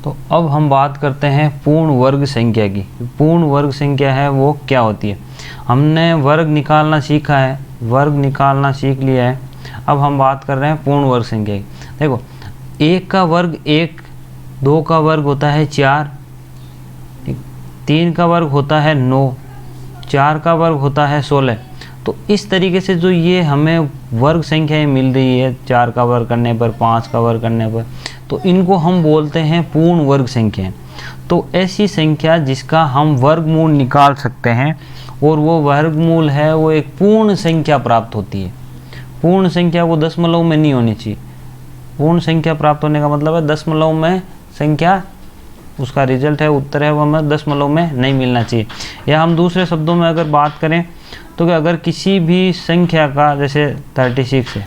तो अब हम बात करते हैं पूर्ण वर्ग संख्या की। पूर्ण वर्ग संख्या है वो क्या होती है। हमने वर्ग निकालना सीखा है, वर्ग निकालना सीख लिया है। अब हम बात कर रहे हैं पूर्ण वर्ग संख्या की। देखो, 1 का वर्ग 1, 2 का वर्ग होता है 4, 3 का वर्ग होता है 9, 4 का वर्ग होता है 16। तो इस तरीके से जो ये हमें वर्ग संख्याएं मिल रही है, 4 का वर्ग करने पर, 5 का वर्ग करने पर, तो इनको हम बोलते हैं पूर्ण वर्ग संख्याएं। तो ऐसी संख्या जिसका हम वर्गमूल निकाल सकते हैं और वो वर्गमूल है वो एक पूर्ण संख्या प्राप्त होती है। पूर्ण संख्या वो दशमलव में नहीं होनी चाहिए। पूर्ण संख्या प्राप्त होने का मतलब है दशमलव में संख्या, उसका रिजल्ट है, उत्तर है, वो हमें दशमलव में नहीं मिलना चाहिए। या हम दूसरे शब्दों में अगर बात करें तो कि अगर किसी भी संख्या का, जैसे 36 है,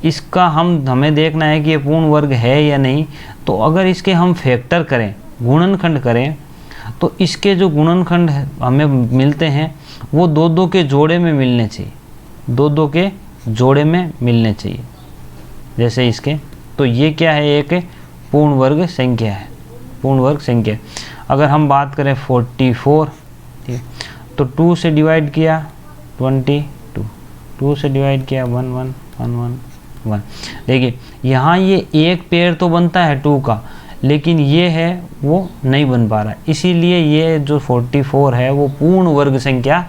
इसका हमें देखना है कि ये पूर्ण वर्ग है या नहीं। तो अगर इसके हम फैक्टर करें, गुणनखंड करें, तो इसके जो गुणनखंड हमें मिलते हैं वो 2-2 के जोड़े में मिलने चाहिए, 2-2 के जोड़े में मिलने चाहिए, जैसे इसके। तो ये क्या है, एक पूर्ण वर्ग संख्या है, पूर्ण वर्ग संख्या। अगर हम बात करें 44, ठीक है, तो 2 से डिवाइड किया 22, 2 से डिवाइड किया 1 1 1 1 1। देखिए यहाँ ये एक पेड़ तो बनता है 2 का, लेकिन ये है वो नहीं बन पा रहा, इसीलिए ये जो 44 है वो पूर्ण वर्ग संख्या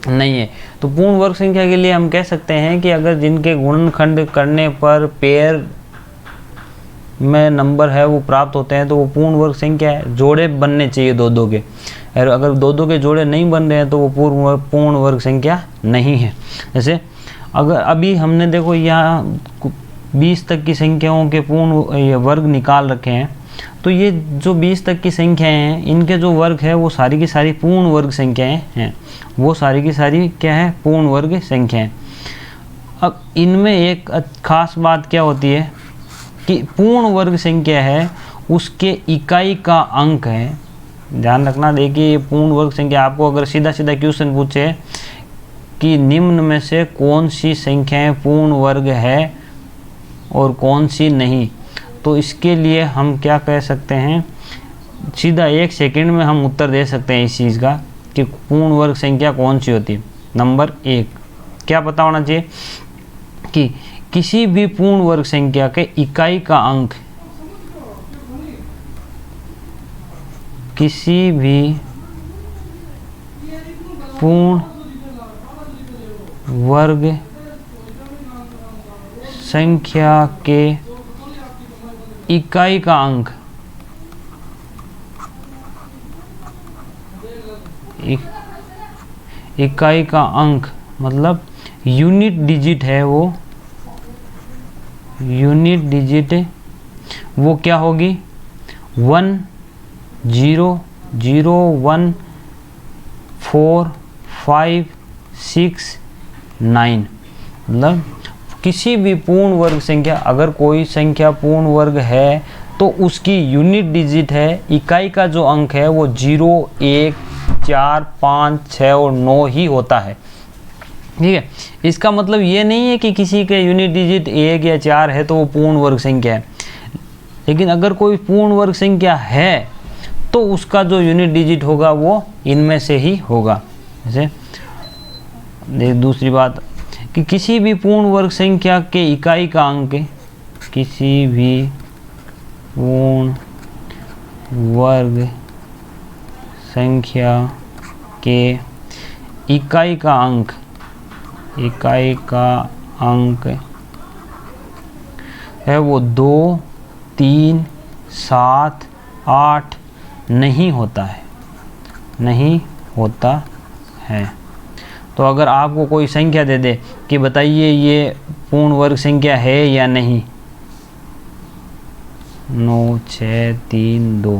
नहीं है। तो पूर्ण वर्ग संख्या के लिए हम कह सकते हैं कि अगर जिनके गुणनखंड करने पर पेड़ में नंबर है वो प्राप्त होते हैं तो वो पूर्ण वर्ग संख्या है। जोड़े बनने चाहिए 2-2 के, और अगर 2-2 के जोड़े नहीं बन रहे हैं तो वो पूर्ण वर्ग संख्या नहीं है। जैसे अगर अभी हमने देखो यहाँ 20 तक की संख्याओं के पूर्ण वर्ग निकाल रखे हैं, तो ये जो 20 तक की संख्याएं हैं इनके जो वर्ग है वो सारी की सारी पूर्ण वर्ग संख्याएं हैं, वो सारी की सारी क्या है, पूर्ण वर्ग संख्याएं। अब इनमें एक खास बात क्या होती है कि पूर्ण वर्ग संख्या है उसके इकाई का अंक है। ध्यान रखना, देखिए ये पूर्ण वर्ग संख्या, आपको अगर सीधा सीधा क्वेश्चन पूछे कि निम्न में से कौन सी संख्याएं पूर्ण वर्ग है और कौन सी नहीं, तो इसके लिए हम क्या कह सकते हैं, सीधा 1 सेकंड में हम उत्तर दे सकते हैं इस चीज़ का कि पूर्ण वर्ग संख्या कौन सी होती है। नंबर 1 क्या पता होना चाहिए कि किसी भी पूर्ण वर्ग संख्या के इकाई का अंक, किसी भी पूर्ण वर्ग संख्या के इकाई का अंक, इकाई का अंक मतलब यूनिट डिजिट है, वो यूनिट डिजिट वो क्या होगी, 1 0 0 1 4 5 6 9। मतलब किसी भी पूर्ण वर्ग संख्या, अगर कोई संख्या पूर्ण वर्ग है तो उसकी यूनिट डिजिट है, इकाई का जो अंक है वो 0 1 4 5 6 और 9 ही होता है। ठीक है, इसका मतलब ये नहीं है कि किसी के यूनिट डिजिट 1 या 4 है तो वो पूर्ण वर्ग संख्या है, लेकिन अगर कोई पूर्ण वर्ग संख्या है तो उसका जो यूनिट डिजिट होगा वो इनमें से ही होगा। जैसे दूसरी बात कि किसी भी पूर्ण वर्ग संख्या के इकाई का अंक, किसी भी पूर्ण वर्ग संख्या के इकाई का अंक, इकाई का अंक है वो 2 3 7 8 नहीं होता है, नहीं होता है। तो अगर आपको कोई संख्या दे दे कि बताइए ये पूर्ण वर्ग संख्या है या नहीं, 9 6 3 2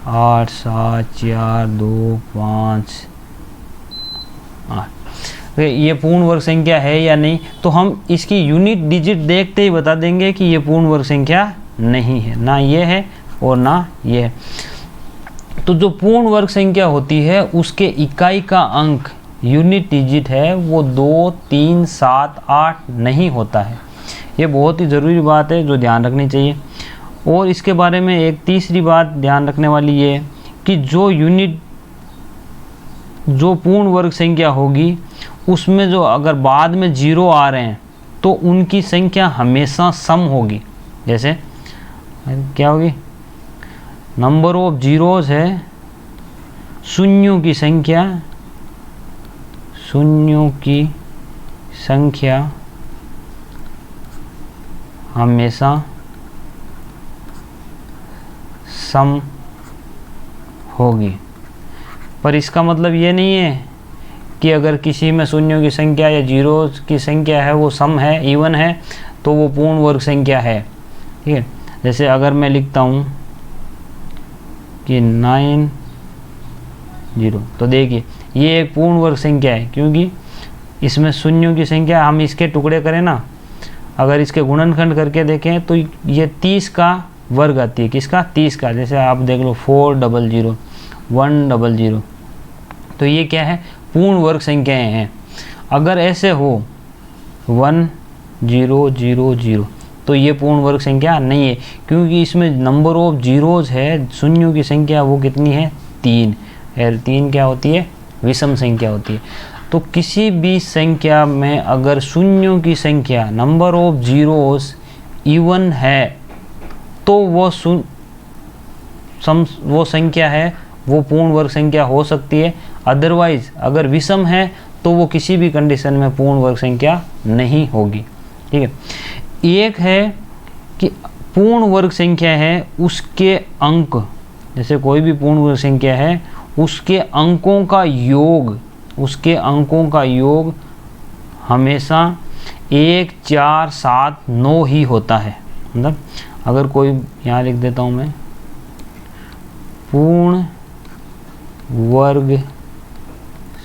8 7 4 2 5 8, ये पूर्ण वर्ग संख्या है या नहीं, तो हम इसकी यूनिट डिजिट देखते ही बता देंगे कि ये पूर्ण वर्ग संख्या नहीं है, ना ये है और ना ये है। तो जो पूर्ण वर्ग संख्या होती है उसके इकाई का अंक, यूनिट डिजिट है वो 2 3 7 8 नहीं होता है। ये बहुत ही ज़रूरी बात है जो ध्यान रखनी चाहिए। और इसके बारे में एक तीसरी बात ध्यान रखने वाली ये है कि जो पूर्ण वर्ग संख्या होगी उसमें जो अगर बाद में जीरो आ रहे हैं तो उनकी संख्या हमेशा सम होगी। जैसे क्या होगी, नंबर ऑफ जीरोज है, शून्यों की संख्या हमेशा सम होगी। पर इसका मतलब ये नहीं है कि अगर किसी में शून्यों की संख्या या जीरोज की संख्या है वो सम है, इवन है, तो वो पूर्ण वर्ग संख्या है। ठीक है, जैसे अगर मैं लिखता हूँ कि 9 0, तो देखिए ये एक पूर्ण वर्ग संख्या है क्योंकि इसमें शून्यों की संख्या, हम इसके टुकड़े करें ना, अगर इसके गुणनखंड करके देखें तो ये 30 का वर्ग आती है। किसका? 30 का। जैसे आप देख लो 400 100, तो ये क्या है? पूर्ण वर्ग संख्याएं हैं। अगर ऐसे हो 1000 तो ये पूर्ण वर्ग संख्या नहीं है क्योंकि इसमें नंबर ऑफ जीरोज है, शून्यों की संख्या वो कितनी है? 3। और 3 क्या होती है? विषम संख्या होती है। तो किसी भी संख्या में अगर शून्यों की संख्या, नंबर ऑफ जीरोज इवन है तो वो संख्या है, वो पूर्ण वर्ग संख्या हो सकती है। अदरवाइज अगर विषम है तो वो किसी भी कंडीशन में पूर्ण वर्ग संख्या नहीं होगी। ठीक है, एक है कि पूर्ण वर्ग संख्या है उसके अंक, जैसे कोई भी पूर्ण वर्ग संख्या है उसके अंकों का योग हमेशा 1 4 7 9 ही होता है। मतलब अगर कोई, यहाँ लिख देता हूँ मैं, पूर्ण वर्ग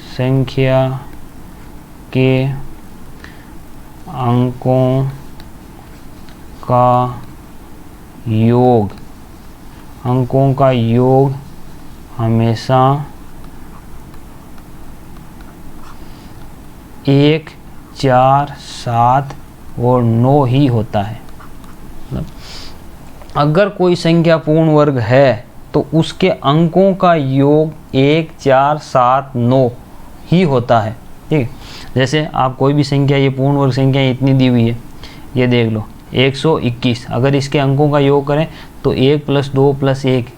संख्या के अंकों का योग हमेशा 1 4 7 और 9 ही होता है। अगर कोई संख्या पूर्ण वर्ग है तो उसके अंकों का योग 1 4 7 9 ही होता है। ठीक है, जैसे आप कोई भी संख्या, ये पूर्ण वर्ग संख्या इतनी दी हुई है, ये देख लो 121, अगर इसके अंकों का योग करें तो 1 + 2 + 1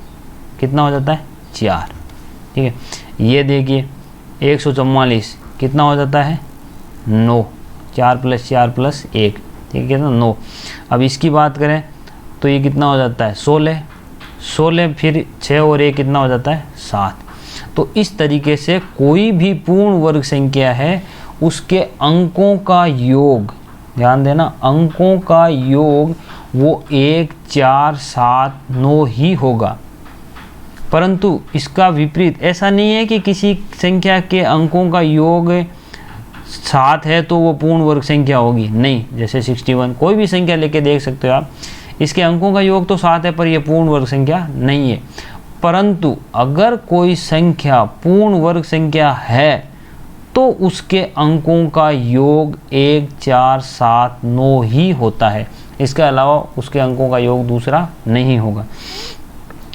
कितना हो जाता है? 4। ठीक है, ये देखिए 144 कितना हो जाता है? 9। 4 + 4 + 1, ठीक है ना, 9। अब इसकी बात करें तो ये कितना हो जाता है? 16, फिर 6 और 1 कितना हो जाता है? 7। तो इस तरीके से कोई भी पूर्ण वर्ग संख्या है उसके अंकों का योग, ध्यान देना, अंकों का योग वो 1 4 7 9 ही होगा। परंतु इसका विपरीत ऐसा नहीं है कि किसी संख्या के अंकों का योग 7 है तो वो पूर्ण वर्ग संख्या होगी, नहीं। जैसे 61, कोई भी संख्या लेके देख सकते हो आप, इसके अंकों का योग तो 7 है पर यह पूर्ण वर्ग संख्या नहीं है। परंतु अगर कोई संख्या पूर्ण वर्ग संख्या है तो उसके अंकों का योग 1 4 7 9 ही होता है, इसके अलावा उसके अंकों का योग दूसरा नहीं होगा।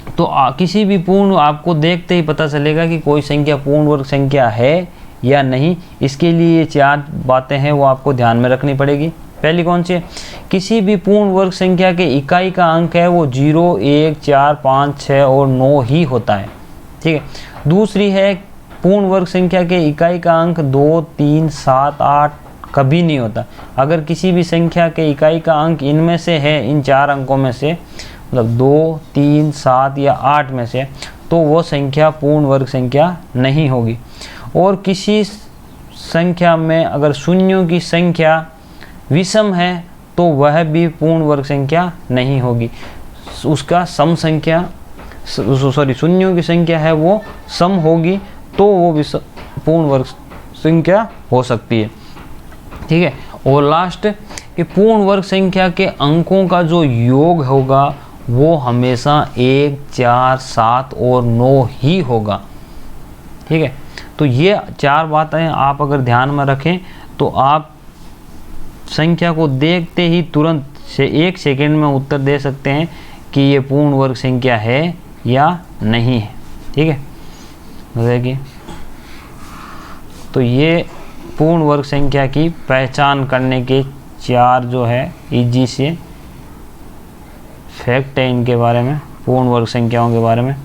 तो किसी भी पूर्ण, आपको देखते ही पता चलेगा कि कोई संख्या पूर्ण वर्ग संख्या है या नहीं। इसके लिए ये 4 बातें हैं वो आपको ध्यान में रखनी पड़ेगी। पहली कौन सी है? किसी भी पूर्ण वर्ग संख्या के इकाई का अंक है वो 0 1 4 5 6 और 9 ही होता है। ठीक है, दूसरी है पूर्ण वर्ग संख्या के इकाई का अंक 2 3 7 8 कभी नहीं होता। अगर किसी भी संख्या के इकाई का अंक इनमें से है, इन 4 अंकों में से, मतलब 2 3 7 या 8 में से, तो वो संख्या पूर्ण वर्ग संख्या नहीं होगी। और किसी संख्या में अगर शून्यों की संख्या विषम है तो वह भी पूर्ण वर्ग संख्या नहीं होगी। उसका सम संख्या, शून्यों की संख्या है वो सम होगी तो वो पूर्ण वर्ग संख्या हो सकती है। ठीक है, और लास्ट कि पूर्ण वर्ग संख्या के अंकों का जो योग होगा वो हमेशा 1 4 7 और 9 ही होगा। ठीक है, तो ये 4 बातें आप अगर ध्यान में रखें तो आप संख्या को देखते ही तुरंत से 1 सेकंड में उत्तर दे सकते हैं कि ये पूर्ण वर्ग संख्या है या नहीं है। ठीक है, देखिए तो ये पूर्ण वर्ग संख्या की पहचान करने के 4 जो है इजी से फैक्ट है इनके बारे में, पूर्ण वर्ग संख्याओं के बारे में,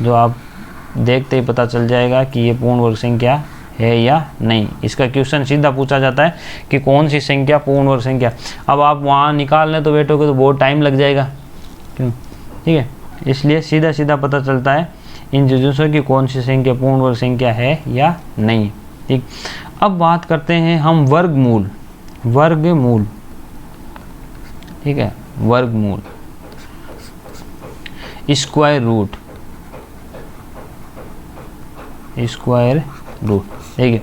जो आप देखते ही पता चल जाएगा कि ये पूर्ण वर्ग संख्या है या नहीं। इसका क्वेश्चन सीधा पूछा जाता है कि कौन सी संख्या पूर्ण वर्ग संख्या। अब आप वहाँ निकालने तो बैठोगे तो बहुत टाइम लग जाएगा, क्यों? ठीक है, इसलिए सीधा सीधा पता चलता है इन चीज़ों से कि कौन सी संख्या पूर्ण वर्ग संख्या है या नहीं। ठीक, अब बात करते हैं हम वर्गमूल। वर्गमूल, ठीक है, वर्गमूल, स्क्वायर रूट, स्क्वायर रूट। ठीक है,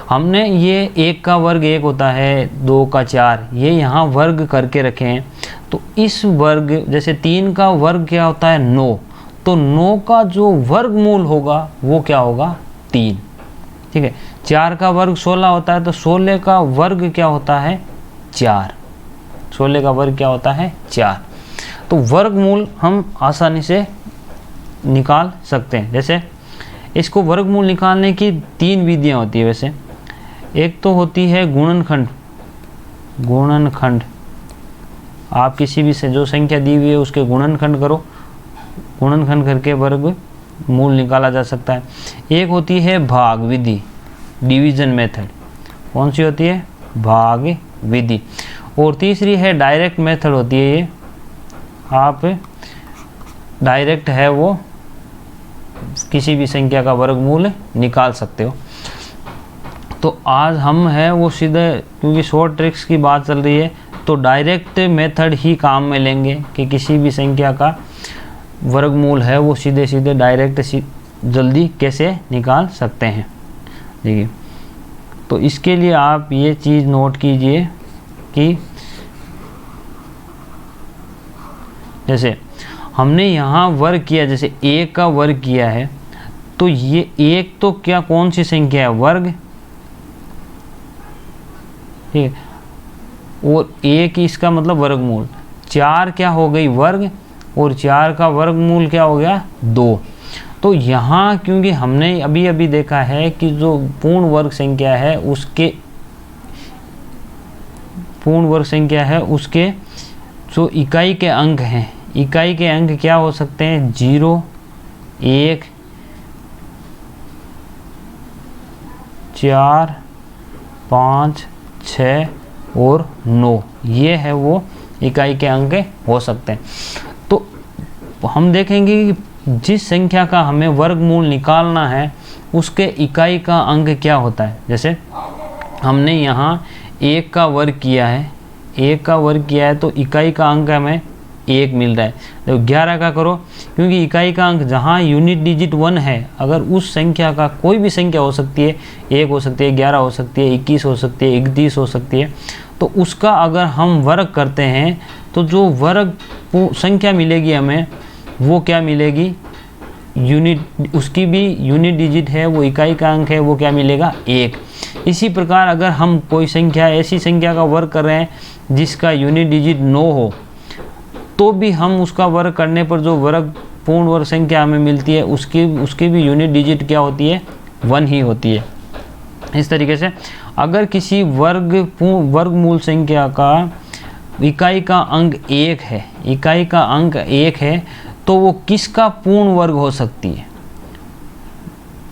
हमने ये 1 का वर्ग 1 होता है, 2 का 4, ये यहाँ वर्ग करके रखे हैं। तो इस वर्ग, जैसे 3 का वर्ग क्या होता है 9, तो 9 का जो वर्गमूल होगा वो क्या होगा 3। ठीक है, 4 का वर्ग 16 होता है, तो 16 का वर्ग क्या होता है 4। 16 का वर्ग क्या होता है 4। तो वर्गमूल हम आसानी से निकाल सकते हैं। जैसे इसको वर्गमूल निकालने की 3 विधियां होती है वैसे। एक तो होती है गुणनखंड। गुणनखंड, आप किसी भी से जो संख्या दी हुई है उसके गुणनखंड करो, गुणनखंड करके वर्गमूल निकाला जा सकता है। एक होती है भाग विधि, डिवीजन मेथड। कौन सी होती है? भाग विधि। और तीसरी है डायरेक्ट मेथड होती है, ये आप डायरेक्ट है वो किसी भी संख्या का वर्गमूल निकाल सकते हो। तो आज हम है वो सीधे, क्योंकि शॉर्ट ट्रिक्स की बात चल रही है, तो डायरेक्ट मेथड ही काम में लेंगे कि किसी भी संख्या का वर्गमूल है वो सीधे सीधे डायरेक्ट जल्दी कैसे निकाल सकते हैं। देखिए, तो इसके लिए आप ये चीज़ नोट कीजिए कि जैसे हमने यहाँ वर्ग किया, जैसे 1 का वर्ग किया है, तो ये 1 तो क्या कौन सी संख्या है? वर्ग। ठीक है, और 1 इसका मतलब वर्गमूल। 4 क्या हो गई? वर्ग, और 4 का वर्गमूल क्या हो गया? 2। तो यहाँ क्योंकि हमने अभी अभी देखा है कि जो पूर्ण वर्ग संख्या है उसके जो इकाई के अंक हैं, इकाई के अंक क्या हो सकते हैं? 0, 1, 4, 5, 6 और 9, ये है वो इकाई के अंक हो सकते हैं। तो हम देखेंगे कि जिस संख्या का हमें वर्गमूल निकालना है उसके इकाई का अंक क्या होता है। जैसे हमने यहाँ 1 का वर्ग किया है, 1 का वर्ग किया है, तो इकाई का अंक हमें 1 मिल रहा है। तो 11 का करो, क्योंकि इकाई का अंक जहाँ यूनिट डिजिट 1 है, अगर उस संख्या का कोई भी संख्या हो सकती है, 1 हो सकती है, 11 हो सकती है, 21 हो सकती है, 31 हो सकती है, तो उसका अगर हम वर्ग करते हैं तो जो वर्ग संख्या मिलेगी हमें वो क्या मिलेगी? यूनिट, उसकी भी यूनिट डिजिट है, वो इकाई का अंक है, वो क्या मिलेगा? 1। इसी प्रकार अगर हम कोई संख्या, ऐसी संख्या का वर्ग कर रहे हैं जिसका यूनिट डिजिट 9 हो, तो भी हम उसका वर्ग करने पर जो वर्ग पूर्ण वर्ग संख्या हमें मिलती है उसकी भी यूनिट डिजिट क्या होती है? 1 ही होती है। इस तरीके से अगर किसी वर्गमूल संख्या का इकाई का अंक 1 है, इकाई का अंक 1 है, तो वो किसका पूर्ण वर्ग हो सकती है?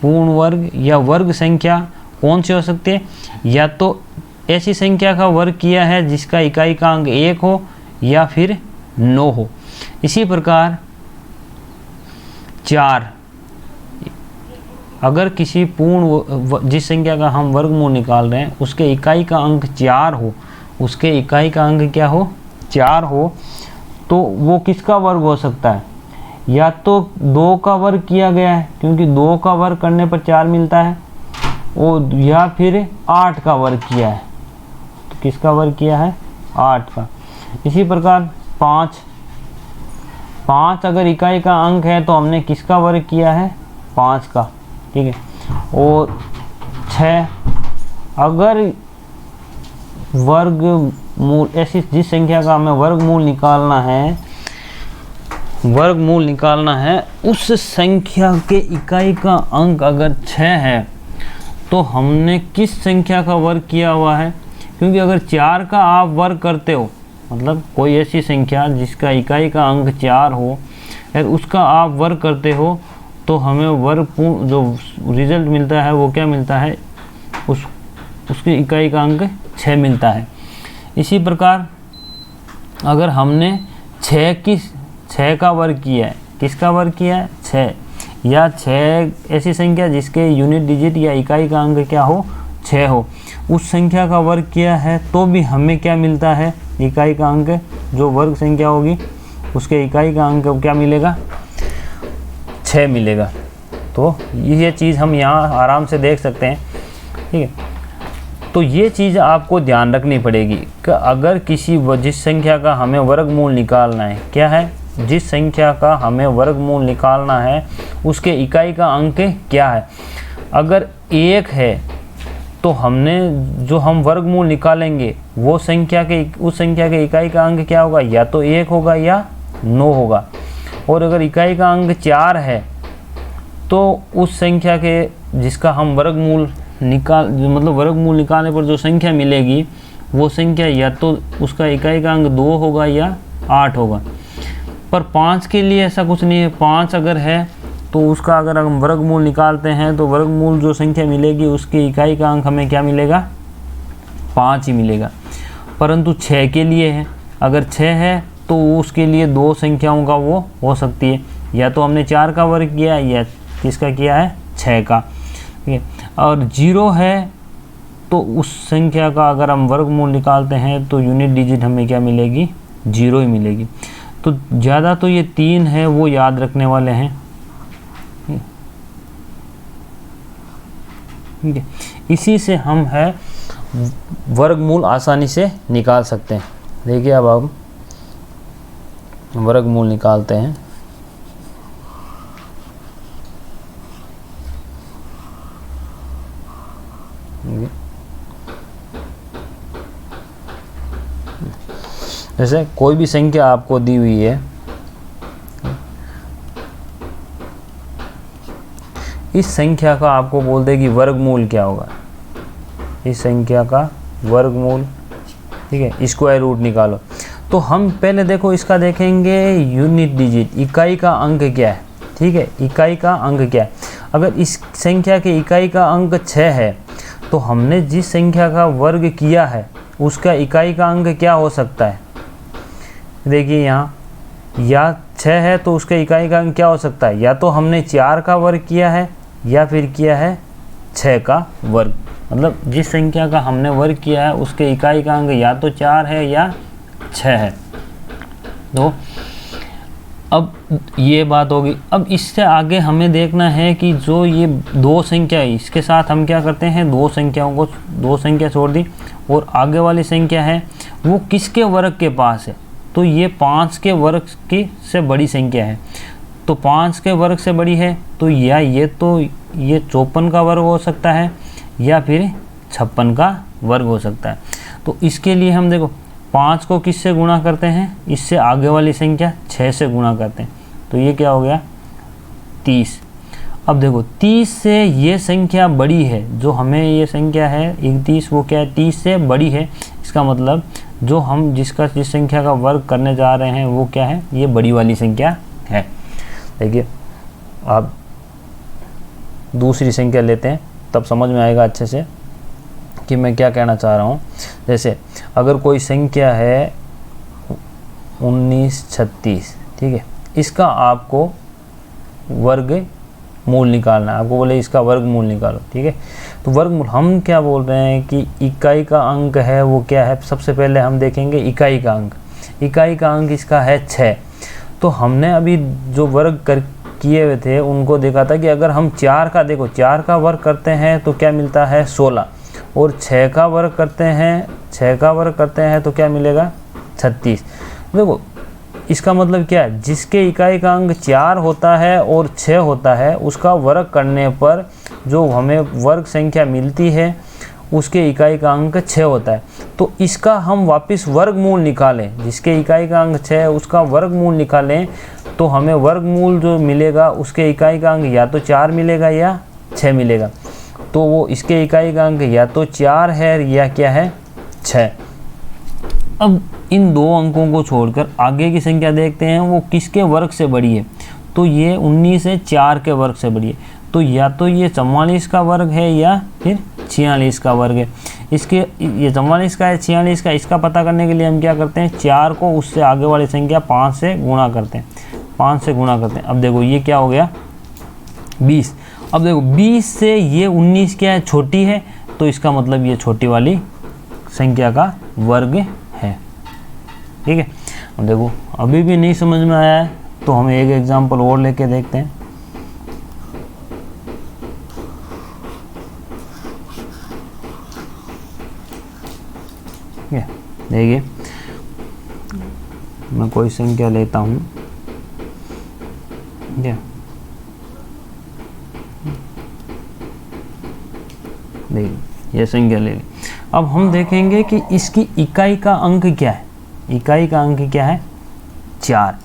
पूर्ण वर्ग या वर्ग संख्या कौन सी हो सकती है? या तो ऐसी संख्या का वर्ग किया है जिसका इकाई का अंक 1 हो, या फिर 9 हो। इसी प्रकार 4, अगर किसी जिस संख्या का हम वर्गमूल निकाल रहे हैं उसके इकाई का अंक 4 हो, उसके इकाई का अंक क्या हो? 4 हो, तो वो किसका वर्ग हो सकता है? या तो 2 का वर्ग किया गया है, क्योंकि 2 का वर्ग करने पर 4 मिलता है, और या फिर 8 का वर्ग किया है, तो किसका वर्ग किया है? 8 का। इसी प्रकार 5 अगर इकाई का अंक है तो हमने किसका वर्ग किया है? 5 का। ठीक है, और 6 अगर वर्गमूल, ऐसी जिस संख्या का हमें वर्गमूल निकालना है वर्गमूल निकालना है, उस संख्या के इकाई का अंक अगर 6 है तो हमने किस संख्या का वर्ग किया हुआ है? क्योंकि अगर 4 का आप वर्ग करते हो, मतलब कोई ऐसी संख्या जिसका इकाई का अंक 4 हो, अगर उसका आप वर्ग करते हो तो हमें वर्ग जो रिजल्ट मिलता है वो क्या मिलता है? उसकी इकाई का अंक 6 मिलता है। इसी प्रकार अगर हमने 6 का वर्ग किया है, किसका वर्ग किया है? 6, या 6 ऐसी संख्या जिसके यूनिट डिजिट या इकाई का अंक क्या हो? 6 हो, उस संख्या का वर्ग किया है तो भी हमें क्या मिलता है? इकाई का अंक, जो वर्ग संख्या होगी उसके इकाई का अंक क्या मिलेगा? 6 मिलेगा। तो ये चीज़ हम यहाँ आराम से देख सकते हैं, ठीक है। तो ये चीज़ आपको ध्यान रखनी पड़ेगी कि अगर जिस संख्या का हमें वर्गमूल निकालना है, क्या है? जिस संख्या का हमें वर्गमूल निकालना है उसके इकाई का अंक क्या है? अगर 1 है तो हमने जो हम वर्गमूल निकालेंगे वो उस संख्या के इकाई का अंक क्या होगा? या तो 1 होगा या 9 होगा। और अगर इकाई का अंक 4 है तो उस संख्या के जिसका हम वर्गमूल वर्गमूल निकालने पर जो संख्या मिलेगी वो संख्या या तो उसका इकाई का अंक 2 होगा या 8 होगा। पर 5 के लिए ऐसा कुछ नहीं है। 5 अगर है तो उसका अगर हम वर्गमूल निकालते हैं तो वर्गमूल जो संख्या मिलेगी उसकी इकाई का अंक हमें क्या मिलेगा? 5 ही मिलेगा। परंतु 6 के लिए है, अगर 6 है तो उसके लिए 2 संख्याओं का वो हो सकती है, या तो हमने 4 का वर्ग किया या किसका किया है? 6 का, ठीक है। और 0 है तो उस संख्या का अगर हम वर्गमूल निकालते हैं तो यूनिट डिजिट हमें क्या मिलेगी? 0 ही मिलेगी। तो ज़्यादा तो ये 3 है वो याद रखने वाले हैं, ठीक है। इसी से हम है वर्गमूल आसानी से निकाल सकते हैं। देखिए अब हम वर्गमूल निकालते हैं। जैसे कोई भी संख्या आपको दी हुई है, इस संख्या का आपको बोल दे कि वर्गमूल क्या होगा, इस संख्या का वर्गमूल, ठीक है, स्क्वायर रूट निकालो। तो हम पहले देखो इसका देखेंगे यूनिट डिजिट, इकाई का अंक क्या है, ठीक है, इकाई का अंक क्या है। अगर इस संख्या के इकाई का अंक 6 है तो हमने जिस संख्या का वर्ग किया है उसका इकाई का अंक क्या हो सकता है? देखिए यहाँ या 6 है तो उसके इकाई का अंक क्या हो सकता है? या तो हमने 4 का वर्ग किया है या फिर किया है 6 का वर्ग। मतलब जिस संख्या का हमने वर्ग किया है उसके इकाई का अंक या तो 4 है या 6 है। तो अब ये बात होगी। अब इससे आगे हमें देखना है कि जो ये 2 संख्या है इसके साथ हम क्या करते हैं? 2 संख्या छोड़ दी और आगे वाली संख्या है वो किसके वर्ग के पास है? तो ये 5 के वर्ग की से बड़ी संख्या है। तो 5 के वर्ग से बड़ी है तो ये 54 का वर्ग हो सकता है या फिर 56 का वर्ग हो सकता है। तो इसके लिए हम देखो 5 को किससे गुणा करते हैं? इससे आगे वाली संख्या 6 से गुणा करते हैं। तो ये क्या हो गया? 30। अब देखो 30 से ये संख्या बड़ी है, जो हमें ये संख्या है 31 वो क्या है? 30 से बड़ी है। इसका मतलब जो हम जिस संख्या का वर्ग करने जा रहे हैं वो क्या है? ये बड़ी वाली संख्या है। देखिए आप दूसरी संख्या लेते हैं तब समझ में आएगा अच्छे से कि मैं क्या कहना चाह रहा हूँ। जैसे अगर कोई संख्या है 1936, ठीक है, इसका आपको वर्ग मूल निकालना है। आपको बोले इसका वर्गमूल निकालो, ठीक है। तो वर्गमूल हम क्या बोल रहे हैं कि इकाई का अंक है वो क्या है? सबसे पहले हम देखेंगे इकाई का अंक। इकाई का अंक इसका है 6। तो हमने अभी जो वर्ग किए हुए थे उनको देखा था कि अगर हम 4 का देखो 4 का वर्ग करते हैं तो क्या मिलता है? 16। और 6 का वर्ग करते हैं तो क्या मिलेगा? 36। देखो इसका मतलब क्या है? जिसके इकाई का अंक 4 होता है और 6 होता है उसका वर्ग करने पर जो हमें वर्ग संख्या मिलती है उसके इकाई का अंक 6 होता है। तो इसका हम वापस वर्गमूल निकालें, जिसके इकाई का अंक 6 है उसका वर्गमूल निकालें तो हमें वर्गमूल जो मिलेगा उसके इकाई का अंक या तो 4 मिलेगा या 6 मिलेगा। तो वो इसके इकाई का अंक या तो 4 है या क्या है 6। अब इन दो अंकों को छोड़कर आगे की संख्या देखते हैं वो किसके वर्ग से बड़ी है। तो ये 19 है 4 के वर्ग से बड़ी है। तो या तो ये 44 का वर्ग है या फिर 46 का वर्ग है। इसके ये 44 का है 46 का, इसका पता करने के लिए हम क्या करते हैं 4 को उससे आगे वाली संख्या 5 से गुणा करते हैं, 5 से गुणा करते हैं। अब देखो ये क्या हो गया 20। अब देखो 20 से ये 19 क्या है छोटी है, तो इसका मतलब ये छोटी वाली संख्या का वर्ग है। ठीक है। अब देखो अभी भी नहीं समझ में आया है तो हम एक एग्जांपल और लेके देखते हैं। देखिए मैं कोई संख्या लेता हूँ, देखिए ये संख्या ले ली। अब हम देखेंगे कि इसकी इकाई का अंक क्या है। इकाई का अंक क्या है 4।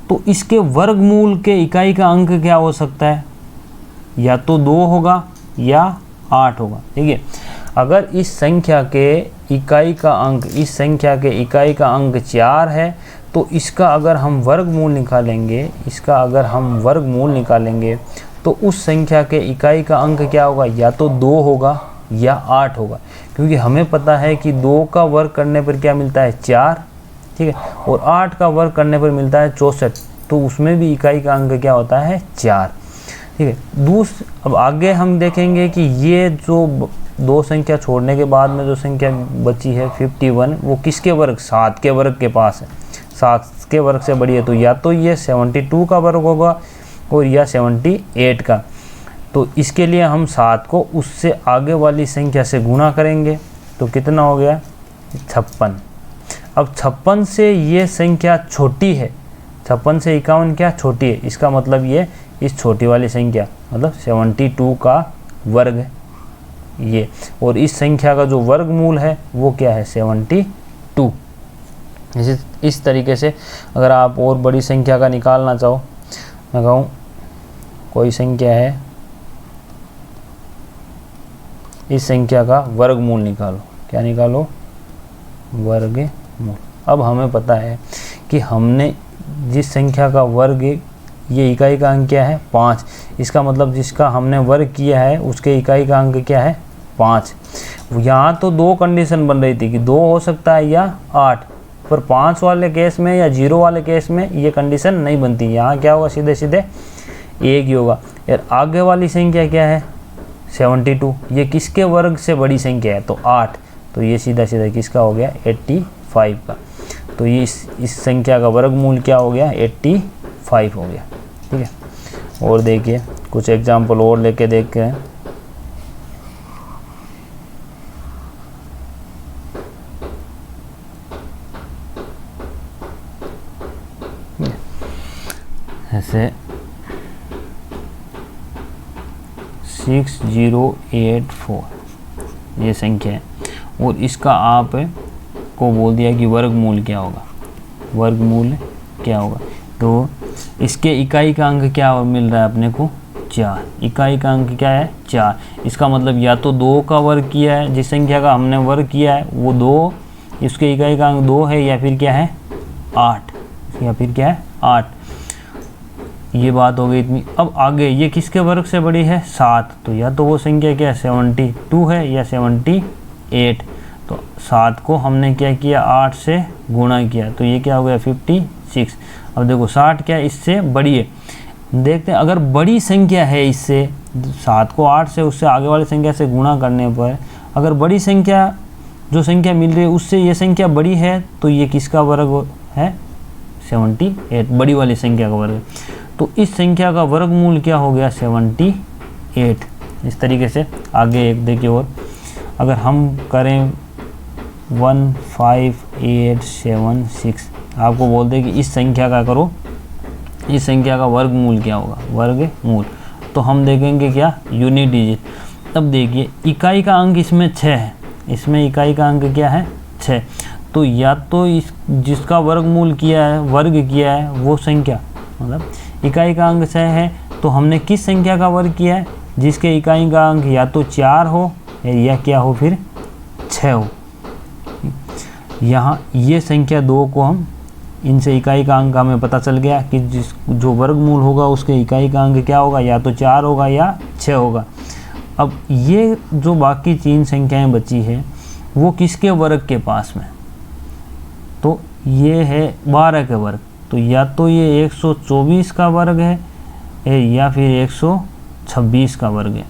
तो इसके वर्गमूल के इकाई का अंक क्या हो सकता है, या तो 2 होगा या 8 होगा। ठीक है। अगर इस संख्या के इकाई का अंक, इस संख्या के इकाई का अंक 4 है तो इसका अगर हम वर्गमूल निकालेंगे, इसका अगर हम वर्गमूल निकालेंगे तो उस संख्या के इकाई का अंक क्या होगा, या तो 2 होगा या 8 होगा। क्योंकि हमें पता है कि 2 का वर्ग करने पर क्या मिलता है 4, ठीक है, और 8 का वर्ग करने पर मिलता है 64। तो उसमें भी इकाई का अंक क्या होता है 4। ठीक है। अब आगे हम देखेंगे कि ये जो 2 संख्या छोड़ने के बाद में जो संख्या बची है 51, वो किसके वर्ग 7 के वर्ग के पास है, 7 के वर्ग से बड़ी है। तो या तो ये 72 का वर्ग होगा और या 78 का। तो इसके लिए हम 7 को उससे आगे वाली संख्या से गुणा करेंगे तो कितना हो गया 56। अब 56 से ये संख्या छोटी है, 56 से 51 क्या छोटी है, इसका मतलब ये इस छोटी वाली संख्या मतलब 72 का वर्ग है ये, और इस संख्या का जो वर्गमूल है वो क्या है 72। इस तरीके से अगर आप और बड़ी संख्या का निकालना चाहो, मैं कहूँ कोई संख्या है, इस संख्या का वर्गमूल निकालो। क्या निकालो वर्गमूल। अब हमें पता है कि हमने जिस संख्या का वर्ग, ये इकाई का अंक क्या है 5, इसका मतलब जिसका हमने वर्ग किया है उसके इकाई का अंक क्या है 5। यहाँ तो 2 कंडीशन बन रही थी कि 2 हो सकता है या 8, पर 5 वाले केस में या 0 वाले केस में ये कंडीशन नहीं बनती। यहाँ क्या होगा सीधे सीधे 1 ही होगा। यार आगे वाली संख्या क्या है 72, ये किसके वर्ग से बड़ी संख्या है तो 8, तो ये सीधा सीधा किसका हो गया 85 का। तो ये इस संख्या का वर्गमूल क्या हो गया 85 हो गया। ठीक है। और देखिए कुछ एग्जाम्पल और लेके देखते हैं। ऐसे 6084 ये संख्या है और इसका आप को बोल दिया कि वर्गमूल क्या होगा, वर्गमूल क्या होगा। तो इसके इकाई का अंक क्या मिल रहा है अपने को 4, इकाई का अंक क्या है 4। इसका मतलब या तो 2 का वर्ग किया है, जिस संख्या का हमने वर्ग किया है वो 2, इसके इकाई का अंक 2 है, या फिर क्या है 8, या फिर क्या है 8। ये बात हो गई इतनी। अब आगे ये किसके वर्ग से बड़ी है 7, तो या तो वो संख्या क्या है 72 है या 78। तो 7 को हमने क्या किया 8 से गुणा किया, तो ये क्या हो गया 56। अब देखो 60 क्या है इससे बड़ी है। देखते हैं अगर बड़ी संख्या है इससे, 7 को 8 से उससे आगे वाली संख्या से गुणा करने पर अगर बड़ी संख्या जो संख्या मिल रही है उससे ये संख्या बड़ी है तो ये किसका वर्ग है 78, बड़ी वाली संख्या का वर्ग। तो इस संख्या का वर्गमूल क्या हो गया 78। इस तरीके से आगे एक देखिए और अगर हम करें 15876, आपको बोल दे कि इस संख्या का करो, इस संख्या का वर्गमूल क्या होगा वर्गमूल। तो हम देखेंगे क्या यूनिट डिजिट। तब देखिए इकाई का अंक इसमें 6 है, इसमें इकाई का अंक क्या है 6। तो या तो इस जिसका वर्गमूल किया है वर्ग किया है वो संख्या मतलब इकाई का अंक 6 है तो हमने किस संख्या का वर्ग किया है, जिसके इकाई का अंक या तो 4 हो या क्या हो, फिर 6 हो। यहाँ ये संख्या 2 को हम इनसे इकाई का अंक हमें पता चल गया कि जो वर्गमूल होगा उसके इकाई का अंक क्या होगा, या तो 4 होगा या 6 होगा। अब ये जो बाकी 3 संख्याएं बची है वो किसके वर्ग के पास में, तो ये है 12 के वर्ग, तो या तो ये 124 का वर्ग है या फिर 126 का वर्ग है।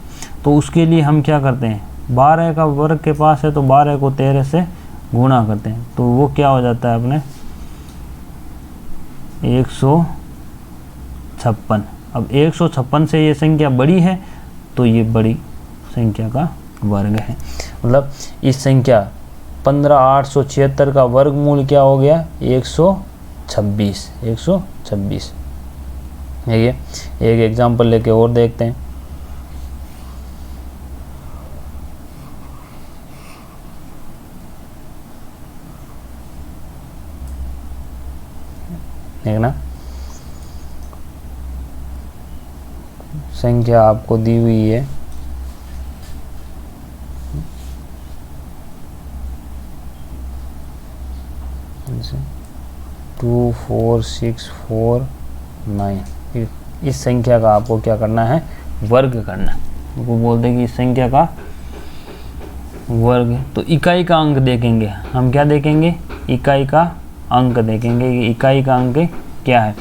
तो उसके लिए हम क्या करते हैं, 12 का वर्ग के पास है तो 12 को 13 से गुणा करते हैं, तो वो क्या हो जाता है अपने 156। अब 156 से ये संख्या बड़ी है तो ये बड़ी संख्या का वर्ग है। मतलब इस संख्या 15876 का वर्गमूल क्या हो गया, 126। देखिए एक एग्जाम्पल लेके और देखते हैं। देखना संख्या आपको दी हुई है 24649। इस संख्या का आपको क्या करना है, वर्ग करना है। वो बोलते हैं कि इस संख्या का वर्ग, तो इकाई का अंक देखेंगे हम, क्या देखेंगे, इकाई का अंक देखेंगे कि इकाई का अंक क्या है।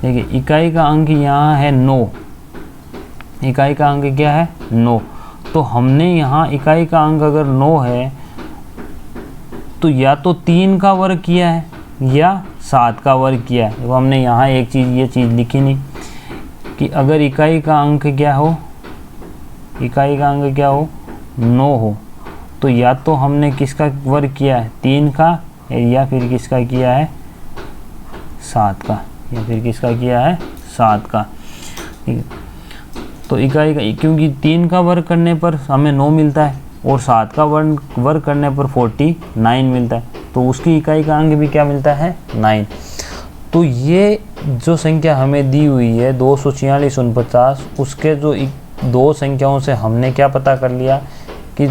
देखिए इकाई का अंक यहाँ है 9, इकाई का अंक क्या है 9। तो हमने यहाँ इकाई का अंक अगर 9 है तो या तो 3 का वर्ग किया है या 7 का वर्ग किया है। तो हमने यहाँ एक चीज़, ये चीज़ लिखी नहीं कि अगर इकाई का अंक क्या हो, इकाई का अंक क्या हो 9 हो, तो या तो हमने किसका वर्ग किया है 3 का, या फिर किसका किया है 7 का, या फिर किसका किया है 7 का। ठीक है, तो इकाई का, क्योंकि 3 का वर्ग करने पर हमें 9 मिलता है और 7 का वर्ग करने पर 49 मिलता है, तो उसकी इकाई का अंक भी क्या मिलता है 9। तो ये जो संख्या हमें दी हुई है 24649, उसके जो दो संख्याओं से हमने क्या पता कर लिया कि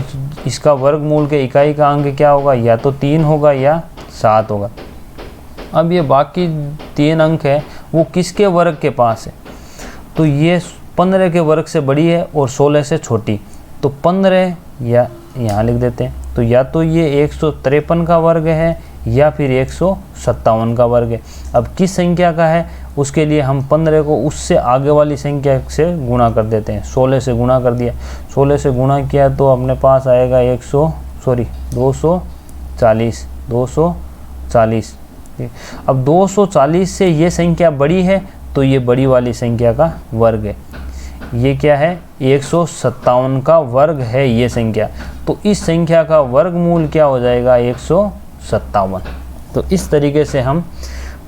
इसका वर्गमूल के इकाई का अंक क्या होगा, या तो 3 होगा या 7 होगा। अब ये बाकी 3 अंक है वो किसके वर्ग के पास है, तो ये 15 के वर्ग से बड़ी है और 16 से छोटी, तो 15 या यहाँ लिख देते हैं, तो या तो ये 153 का वर्ग है या फिर 157 का वर्ग है। अब किस संख्या का है उसके लिए हम 15 को उससे आगे वाली संख्या से गुणा कर देते हैं। 16 से गुणा कर दिया, 16 से गुणा किया तो अपने पास आएगा 240। अब 240 से ये संख्या बड़ी है तो ये बड़ी वाली संख्या का वर्ग है। ये क्या है 157 का वर्ग है ये संख्या, तो इस संख्या का वर्गमूल क्या हो जाएगा 157। तो इस तरीके से हम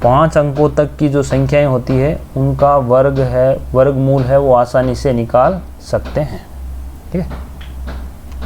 5 अंकों तक की जो संख्याएं होती है उनका वर्गमूल है वो आसानी से निकाल सकते हैं। ठीक है।